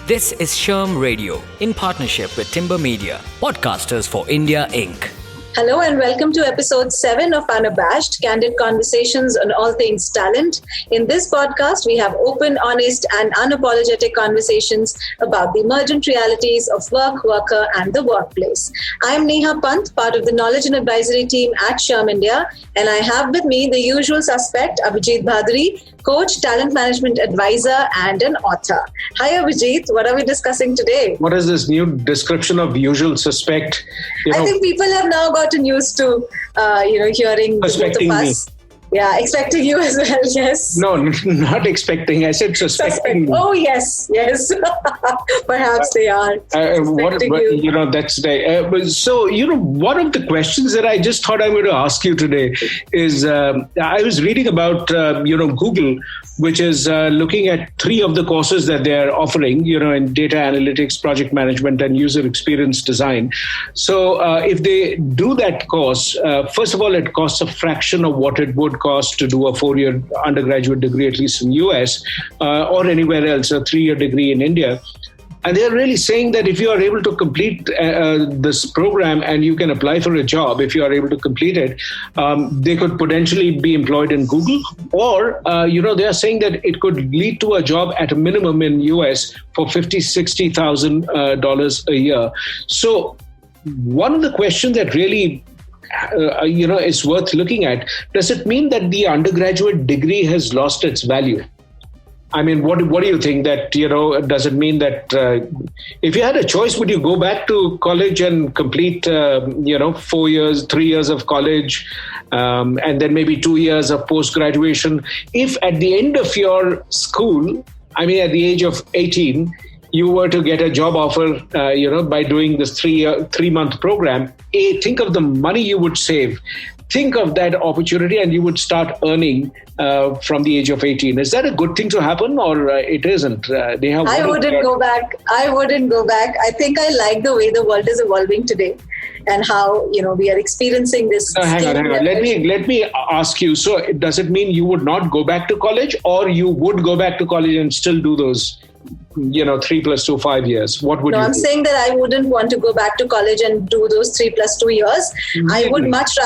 This is Sherm Radio in partnership with Timber Media, Podcasters for India Inc. Hello and welcome to episode 7 of Unabashed, candid conversations on all things talent. In this podcast, we have open, honest and unapologetic conversations about the emergent realities of work, worker and the workplace. I am Neha Pant, part of the knowledge and advisory team at Sherm India, and I have with me the usual suspect, Abhijit Bhadri, coach, talent management advisor and an author. Hi Abhijit, what are we discussing today? What is this new description of usual suspect? I think people have now gotten used to, hearing both of us. Yeah, expecting you as well, yes. No, not expecting. I said suspecting. Oh, yes. Perhaps they are. That's the. So, one of the questions that I just thought I'm going to ask you today is, I was reading about, Google, which is looking at 3 of the courses that they're offering, in data analytics, project management, and user experience design. So if they do that course, first of all, it costs a fraction of what it would cost to do a 4-year undergraduate degree, at least in US or anywhere else, a 3-year degree in India. And they're really saying that if you are able to complete this program and you can apply for a job, if you are able to complete it, they could potentially be employed in Google. Or, they are saying that it could lead to a job at a minimum in US for $50,000, $60,000 a year. So one of the questions that really is worth looking at, does it mean that the undergraduate degree has lost its value? I mean, what do you think? That, does it mean that if you had a choice, would you go back to college and complete, 4 years, 3 years of college, and then maybe 2 years of post-graduation? If at the end of your school, at the age of 18, you were to get a job offer, by doing this 3-month program, think of the money you would save. Think of that opportunity and you would start earning from the age of 18. Is that a good thing to happen or it isn't? I wouldn't go back. I think I like the way the world is evolving today and how, we are experiencing this. Hang on. Let me ask you. So does it mean you would not go back to college or you would go back to college and still do those 3 + 2, 5 years? What would you do? I'm saying that I wouldn't want to go back to college and do those 3 + 2 years. Mm-hmm. I would much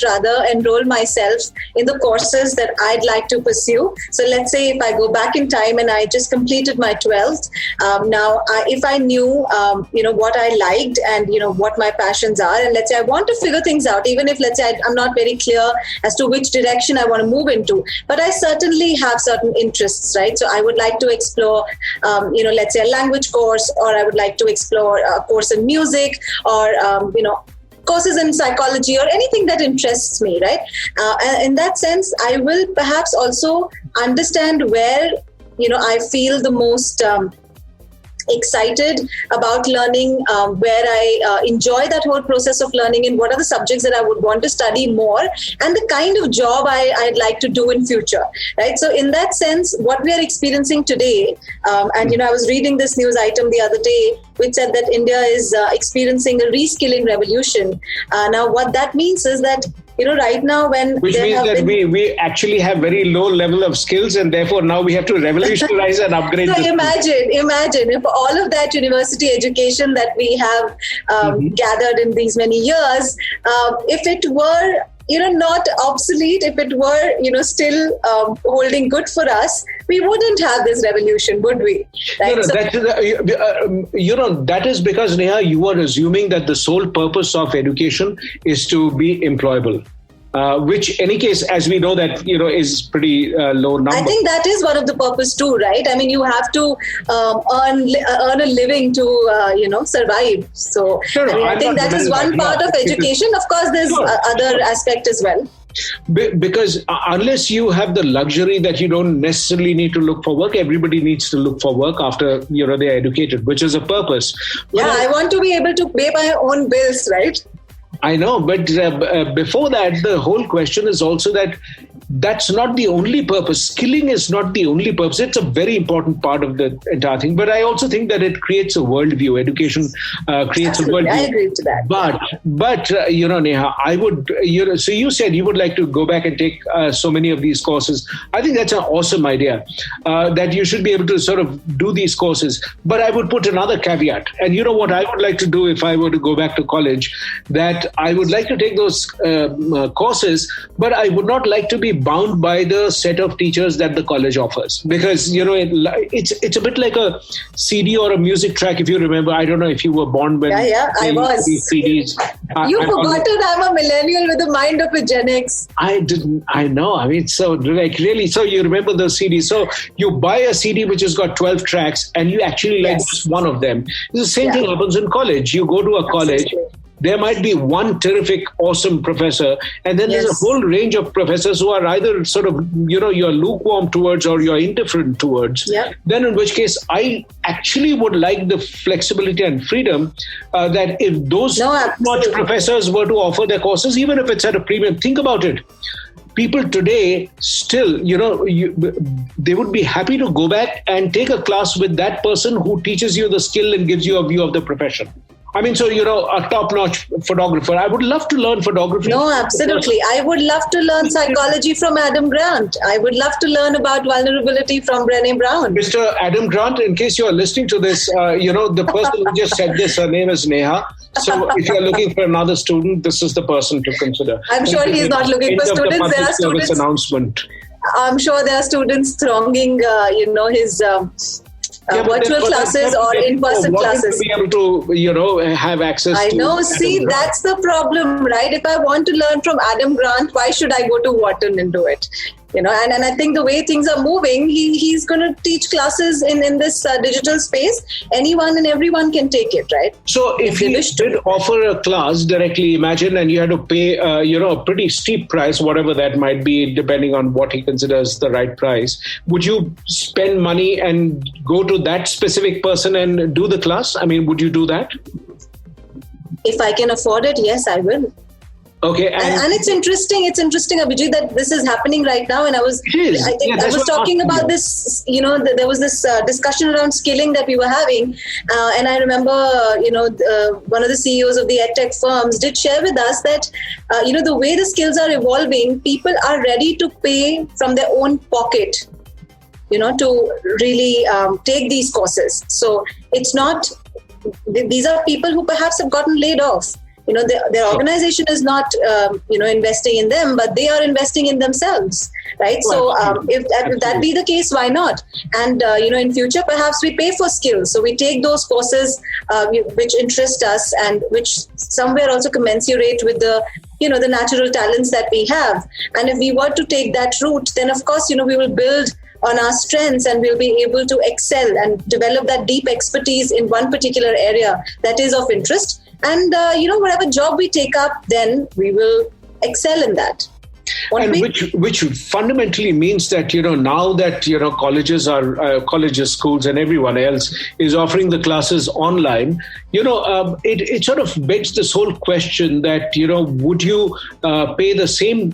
rather enroll myself in the courses that I'd like to pursue. So let's say if I go back in time and I just completed my 12th, if I knew, what I liked and, what my passions are, and let's say I want to figure things out, even if let's say I'm not very clear as to which direction I want to move into, but I certainly have certain interests, right? So I would like to explore let's say a language course, or I would like to explore a course in music, or, courses in psychology, or anything that interests me, right? And in that sense, I will perhaps also understand where, I feel the most excited about learning, where I enjoy that whole process of learning, and what are the subjects that I would want to study more, and the kind of job I'd like to do in future, right? So in that sense, what we are experiencing today, and I was reading this news item the other day, which said that India is experiencing a reskilling revolution. Now, what that means is that right now which means that we actually have very low level of skills, and therefore now we have to revolutionize and upgrade. So imagine if all of that university education that we have gathered in these many years, if it were not obsolete, if it were still holding good for us, we wouldn't have this revolution, would we? Right? That is because, Neha, you are assuming that the sole purpose of education is to be employable. Which, any case, as we know that, is pretty low number. I think that is one of the purpose too, right? I mean, you have to earn a living to, survive. So sure, I think that is one part of education. Of course, there's other aspect as well. Because unless you have the luxury that you don't necessarily need to look for work, everybody needs to look for work after, they're educated, which is a purpose. I want to be able to pay my own bills, right? I know, but before that, the whole question is also that that's not the only purpose. Skilling is not the only purpose. It's a very important part of the entire thing. But I also think that it creates a worldview. Education creates Absolutely. a worldview. I agree to that. But Neha, I would, so you said you would like to go back and take so many of these courses. I think that's an awesome idea, that you should be able to sort of do these courses. But I would put another caveat. And you know what I would like to do if I were to go back to college, that I would like to take those courses, but I would not like to be bound by the set of teachers that the college offers. Because, it's a bit like a CD or a music track, if you remember. I don't know if you were born when I was. These CDs. You've forgotten I'm a millennial with the mind of a Gen X. I didn't. I know. I mean, so like really. So you remember the CD. So you buy a CD which has got 12 tracks, and you actually like just one of them. The same thing happens in college. You go to a college. Absolutely. There might be one terrific, awesome professor, and then there's a whole range of professors who are either sort of, you're lukewarm towards or you're indifferent towards. Yep. Then in which case, I actually would like the flexibility and freedom that if those top-notch professors were to offer their courses, even if it's at a premium, think about it. People today still, they would be happy to go back and take a class with that person who teaches you the skill and gives you a view of the profession. I mean, so, a top-notch photographer. I would love to learn photography. No, absolutely. I would love to learn psychology from Adam Grant. I would love to learn about vulnerability from Brené Brown. Mr. Adam Grant, in case you're listening to this, the person who just said this, her name is Neha. So if you're looking for another student, this is the person to consider. I'm sure he's not looking for students. There are students. Announcement. I'm sure there are students thronging, his... virtual classes or in-person classes. To be able to, have access I to... know. See, that's the problem, right? If I want to learn from Adam Grant, why should I go to Wharton and do it? And I think the way things are moving, he's going to teach classes in this digital space. Anyone and everyone can take it, right? So if he did offer a class directly, imagine, and you had to pay, a pretty steep price, whatever that might be, depending on what he considers the right price. Would you spend money and go to that specific person and do the class? I mean, would you do that? If I can afford it, yes, I will. Okay, and it's interesting, Abhijit, that this is happening right now. And I was talking about this. There was this discussion around skilling that we were having, and I remember, one of the CEOs of the edtech firms did share with us that, the way the skills are evolving, people are ready to pay from their own pocket, to really take these courses. So it's not. These are people who perhaps have gotten laid off. Their organization is not, investing in them, but they are investing in themselves, right? So if that be the case, why not? And, in future, perhaps we pay for skills. So we take those courses which interest us and which somewhere also commensurate with the natural talents that we have. And if we were to take that route, then, of course, we will build on our strengths and we'll be able to excel and develop that deep expertise in one particular area that is of interest. And, whatever job we take up, then we will excel in that. Which fundamentally means that, now that, colleges, schools and everyone else is offering the classes online, it sort of begs this whole question that, would you pay the same,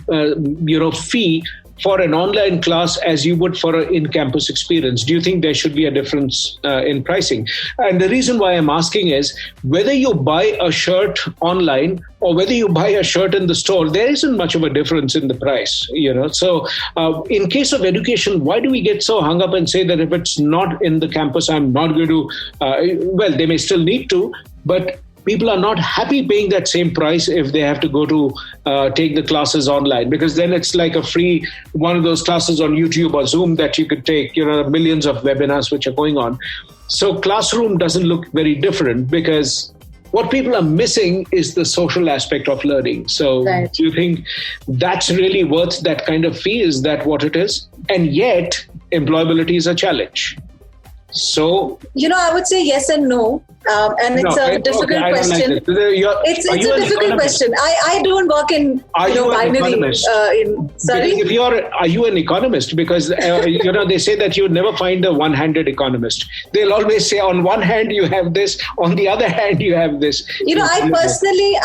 fee for an online class as you would for an in-campus experience? Do you think there should be a difference in pricing? And the reason why I'm asking is whether you buy a shirt online or whether you buy a shirt in the store, there isn't much of a difference in the price, So in case of education, why do we get so hung up and say that if it's not in the campus, I'm not going to, they may still need to, but people are not happy paying that same price if they have to go to take the classes online, because then it's like a free one of those classes on YouTube or Zoom that you could take, millions of webinars which are going on. So classroom doesn't look very different because what people are missing is the social aspect of learning. So do you think that's really worth that kind of fee? Is that what it is? And yet employability is a challenge. So, I would say yes and no. And it's a difficult question. It's a difficult question. I don't work in binary. Sorry? Are you an economist? Because they say that you never find a one-handed economist. They'll always say on one hand you have this, on the other hand you have this. I personally,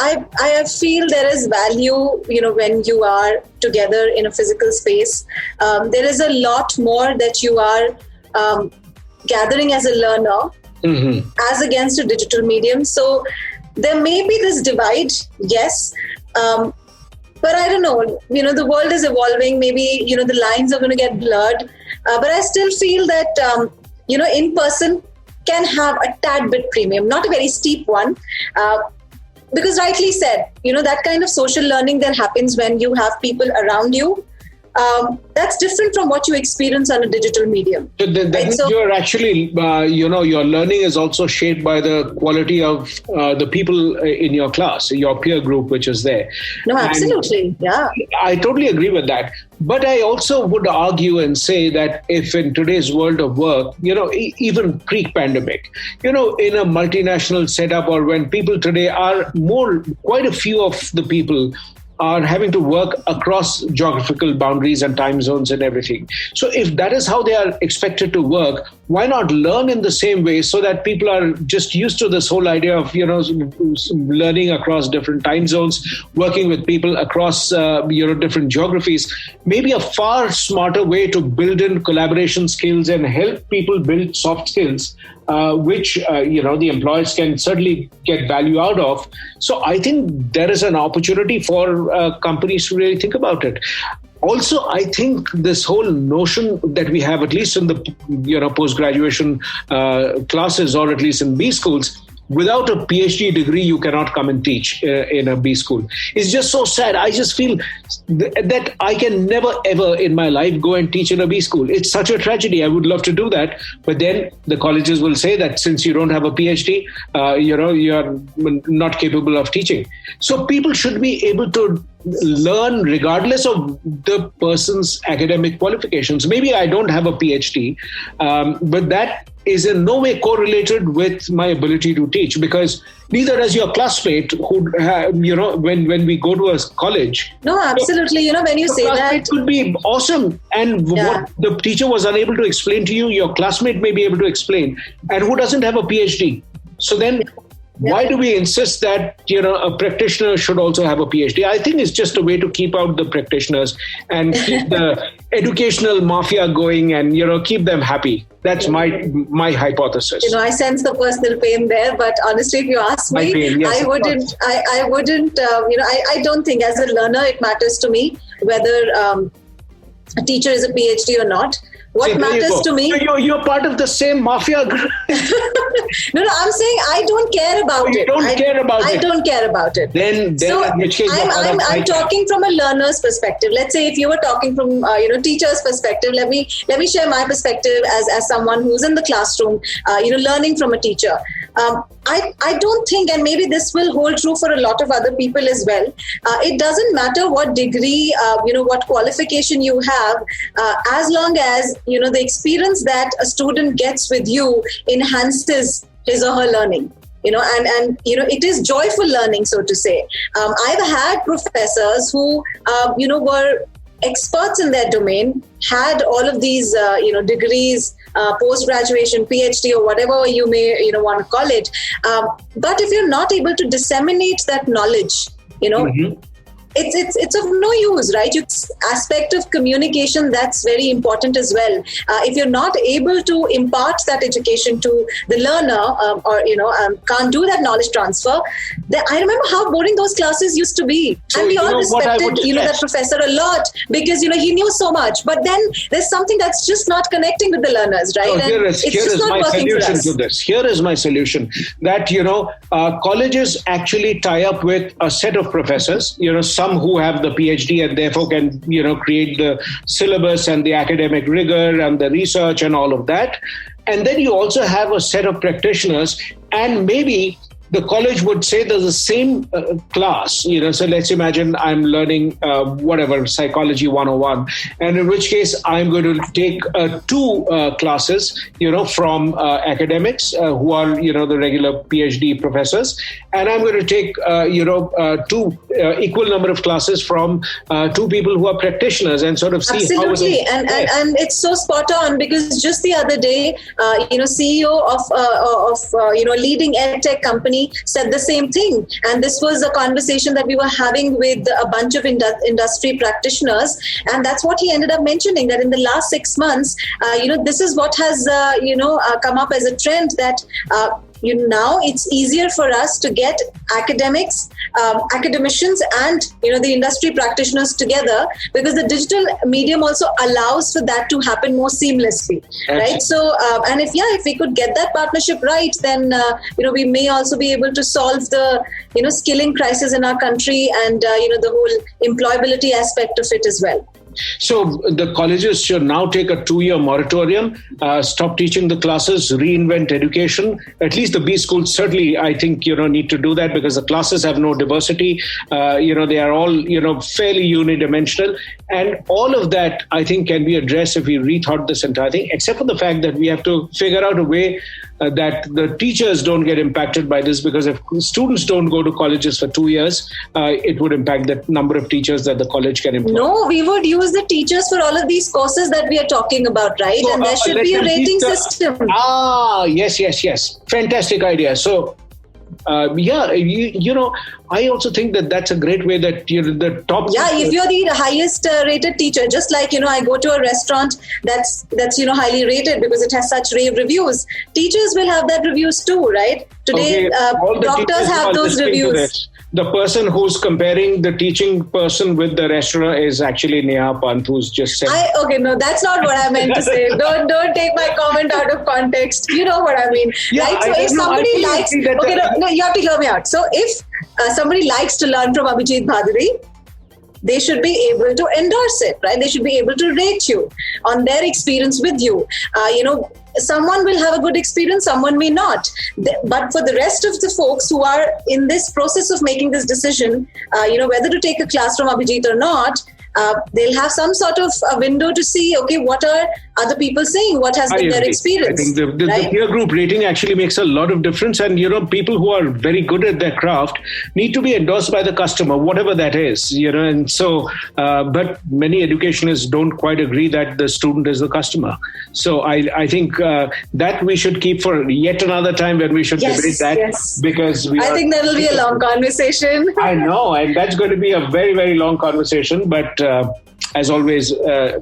I feel there is value, when you are together in a physical space. There is a lot more that you are gathering as a learner. Mm-hmm. As against a digital medium. So there may be this divide, yes. But I don't know, the world is evolving. Maybe, the lines are going to get blurred. But I still feel that, in person can have a tad bit premium, not a very steep one. Because rightly said, that kind of social learning that happens when you have people around you. That's different from what you experience on a digital medium. So you're actually, your learning is also shaped by the quality of the people in your class, your peer group, which is there. No, absolutely. Yeah. I totally agree with that. But I also would argue and say that if in today's world of work, even pre-pandemic, in a multinational setup, or when people today are quite a few of the people are having to work across geographical boundaries and time zones and everything. So if that is how they are expected to work, why not learn in the same way, so that people are just used to this whole idea of, learning across different time zones, working with people across, different geographies. Maybe a far smarter way to build in collaboration skills and help people build soft skills, which, the employers can certainly get value out of. So I think there is an opportunity for companies to really think about it. Also, I think this whole notion that we have, at least in the post-graduation classes, or at least in B schools, without a PhD degree, you cannot come and teach in a B school. It's just so sad. I just feel that I can never, ever in my life go and teach in a B school. It's such a tragedy. I would love to do that. But then the colleges will say that since you don't have a PhD, you are not capable of teaching. So people should be able to learn regardless of the person's academic qualifications. Maybe I don't have a PhD, but that is in no way correlated with my ability to teach, because neither does your classmate who, when we go to a college. No, absolutely. When you say that, it could be awesome. And what the teacher was unable to explain to you, your classmate may be able to explain. And who doesn't have a PhD? So then why do we insist that, a practitioner should also have a PhD? I think it's just a way to keep out the practitioners and keep the educational mafia going and, keep them happy. That's my hypothesis. I sense the personal pain there, but honestly, if you ask me, pain, yes, I wouldn't, I don't think as a learner, it matters to me whether a teacher is a PhD or not. What matters to me? You're part of the same mafia group. No, I'm saying I don't care about it. I don't care about it. Then so in which case I'm talking from a learner's perspective. Let's say if you were talking from teacher's perspective, let me share my perspective as someone who's in the classroom, learning from a teacher. I don't think, and maybe this will hold true for a lot of other people as well. It doesn't matter what degree, what qualification you have, as long as the experience that a student gets with you enhances his or her learning. And it is joyful learning, so to say. I've had professors who, were experts in their domain, had all of these, degrees, post-graduation, PhD, or whatever you may, want to call it. But if you're not able to disseminate that knowledge, mm-hmm. It's of no use, right? It's aspect of communication that's very important as well. If you're not able to impart that education to the learner, can't do that knowledge transfer, then I remember how boring those classes used to be. So, and we all respected, that professor a lot because, he knew so much. But then there's something that's just not connecting with the learners, right? So here is my solution to this. Here is my solution that, colleges actually tie up with a set of professors, some who have the PhD and therefore can, create the syllabus and the academic rigor and the research and all of that. And then you also have a set of practitioners, and maybe the college would say there's the same class, so let's imagine I'm learning whatever, Psychology 101, and in which case I'm going to take 2 classes, from academics who are, the regular PhD professors, and I'm going to take, 2 equal number of classes from 2 people who are practitioners and sort of see Absolutely. how and it's so spot on, because just the other day, CEO of leading edtech company said the same thing, and this was a conversation that we were having with a bunch of industry practitioners, and that's what he ended up mentioning, that in the last 6 months, this is what has come up as a trend, that now it's easier for us to get academics, academicians, and the industry practitioners together, because the digital medium also allows for that to happen more seamlessly. Absolutely. Right? So, and if we could get that partnership right, then we may also be able to solve the skilling crisis in our country, and the whole employability aspect of it as well. So the colleges should now take a 2-year moratorium, stop teaching the classes, reinvent education. At least the B schools certainly, I think, need to do that, because the classes have no diversity. They are all, fairly unidimensional. And all of that, I think, can be addressed if we rethought this entire thing, except for the fact that we have to figure out a way that the teachers don't get impacted by this, because if students don't go to colleges for 2 years, it would impact the number of teachers that the college can employ. No, we would use the teachers for all of these courses that we are talking about, right? So, and there should be a rating system. Yes. Fantastic idea. So, I also think that that's a great way that the top. Yeah, if you're the highest rated teacher, just like, I go to a restaurant that's highly rated because it has such rave reviews. Teachers will have that reviews too, right? Today, doctors have those reviews. The person who's comparing the teaching person with the restaurant is actually Neha Pant, who's just said. No, that's not what I meant to say. Don't take my comment out of context. You know what I mean, right? So if somebody likes, you have to hear me out. So if somebody likes to learn from Abhijit Bhaduri, they should be able to endorse it, right? They should be able to rate you on their experience with you. Someone will have a good experience, someone may not. But for the rest of the folks who are in this process of making this decision, whether to take a class from Abhijit or not, they'll have some sort of a window to see, okay, what are other people saying? What has been their experience? I think the peer group rating actually makes a lot of difference. And, people who are very good at their craft need to be endorsed by the customer, whatever that is, and so, but many educationists don't quite agree that the student is the customer. So I think that we should keep for yet another time when we should debate that. Yes. Because I think that will be a long conversation. I know, and that's going to be a very, very long conversation, but as always,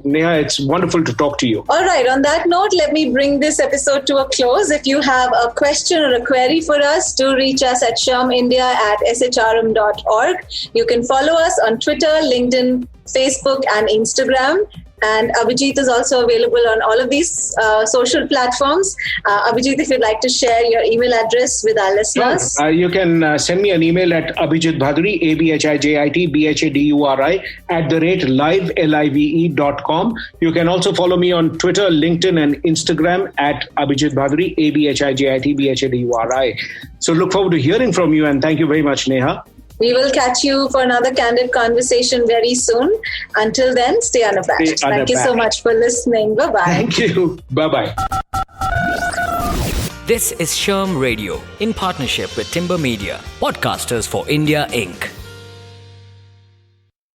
Neha, it's wonderful to talk to you. All right. On that note, let me bring this episode to a close. If you have a question or a query for us, do reach us at shyam.india@shrm.org. You can follow us on Twitter, LinkedIn, Facebook, and Instagram. And Abhijit is also available on all of these social platforms. Abhijit, if you'd like to share your email address with our listeners. Sure. You can send me an email at Abhijit Bhaduri, ABHIJIT @live.com. You can also follow me on Twitter, LinkedIn, and Instagram at Abhijit Bhaduri, ABHIJIT. So look forward to hearing from you, and thank you very much, Neha. We will catch you for another candid conversation very soon. Until then, stay unabashed. Thank you so much for listening. Bye-bye. Thank you. Bye-bye. This is Shyam Radio in partnership with Timber Media, Podcasters for India, Inc.